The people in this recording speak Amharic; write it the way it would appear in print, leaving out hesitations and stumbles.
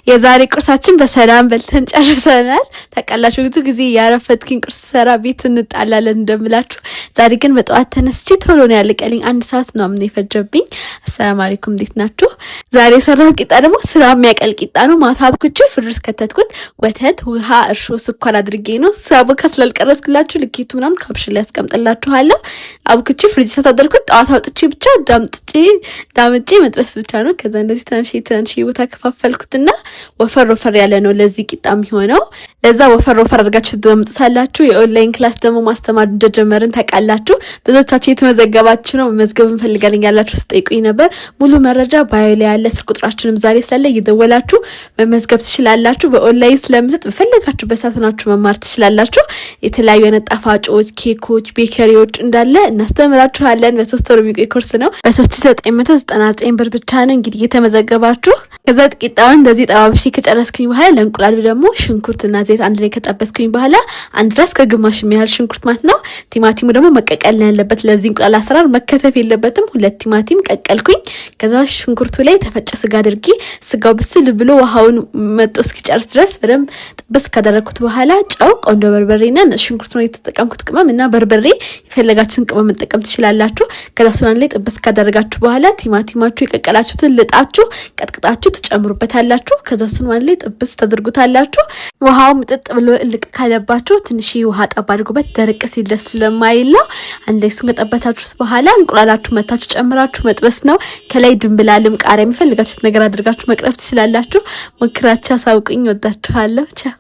የዛሬ ቁርሳችን በሰላም በልተን ጨርሰናል። ታውቃላችሁ ብዙ ጊዜ ያረፈድኩኝ ቁርስ ሰራ ቤት እንጣላለን እንደምላችሁ። ዛሬ ግን በጠዋት ተነስቼ ቶሎ ነው ያለቀልኝ። 1 ሰዓት ነው ምን የፈጀብኝ። አሰላሙ አለይኩም እንዴት ናችሁ? ዛሬ ሰራሁት ቂጣ ደግሞ ስራ የሚያቀል ቂጣ ነው። ማታ አብኩቼ ፍርስ ከተትኩት። ወተት፣ ውሃ፣ እርሾ፣ ስኳር አድርጌ ነው ሳቦካ ስላልቀረስኩላችሁ ልኬቱ ምናምን ካፕሽን ላይ አስቀምጥላችኋለሁ። አብኩቼ ፍሪጅ ሳታደርኩት ጠዋት አውጥቼ ብቻ ዳምጬ መጥበስ ብቻ ነው። ከዛ እንደዚህ ትናንሽ ቦታ ከፋፈልኩትና ወፈር ያለ ነው ለዚህ ቂጣ የሚሆነው። ለዛ ወፈር አድርጋችሁ ትደምጡታላችሁ። የኦንላይን ክላስ ደግሞ ማስተማር እንደጀመርን ታውቃላችሁ። ብዙዎቻችሁ የተመዘገባችሁ ነው። መዝገብ እንፈልጋለን ያላችሁ ስጠይቁኝ ነበር። ሙሉ መረጃ ባዮ ላይ ያለ ስልክ ቁጥራችንም ዛሬ ስላለ እየደወላችሁ መመዝገብ ትችላላችሁ። በኦንላይን ስለምሰጥ በፈለጋችሁ በሳት ሆናችሁ መማር ትችላላችሁ። የተለያዩ አይነት ጣፋጮች፣ ኬኮች፣ ቤከሪዎች እንዳለ እናስተምራችኋለን። በ3 ወር የሚቆይ ኮርስ ነው። በ3999 ብር ብቻ ነው እንግዲህ የተመዘገባችሁ። ከዛ ቂጣውን እንደዚህ ጠባብሼ ከጨረስኩኝ በኋላ ለእንቁላሉ ደግሞ ሽንኩርትና ዘይት አንድ ላይ ከጠበስኩኝ በኋላ አንድ ራስ ከግማሽ የሚያህል ሽንኩርት ማለት ነው። ቲማቲሙ ደግሞ መቀቀል ነው ያለበት። ለዚህ እንቁላል አሰራር መከተፍ የለበትም። 2 ቲማቲም ቀቀልኩኝ። ከዛ ሽንኩርቱ ላይ ተፈጨ ስጋ አድርጌ ስጋው ብስል ብሎ ውሃውን መጥቶ እስኪጨርስ ድረስ በደንብ ጥብስ ካደረኩት በኋላ ጨው፣ ቆንጆ በርበሬና ሽንኩርቱ ነው የተጠቀምኩት ቅመም እና በርበሬ የፈለጋችሁን ቅመም መጠቀም ትችላላችሁ። ከዛ ሱናን ላይ ጥብስ ካደረጋችሁ በኋላ ቲማቲማችሁ የቀቀላችሁትን ልጣችሁ ቀጥቅጣችሁ ትጨምሩበታላችሁ። ከዛ ሱናን ላይ ጥብስ ታደርጉታላችሁ። ውሃው ምጥጥ ብሎ እልቅ ካለባችሁ ትንሽ ውሃ ጠብ አድርጉበት። ደረቅ ሲል ደስ ስለማይለው አንድ ላይ እሱን ከጠበሳችሁት በኋላ እንቁላላችሁ መታችሁ ጨምራችሁ መጥበስ ነው። ከላይ ድንብላልም ቃሪያ የሚፈልጋችሁት ነገር አድርጋችሁ መቅረፍ ትችላላችሁ። ሞክራችሁ አሳውቁኝ። ወዳችኋለሁ። ቻው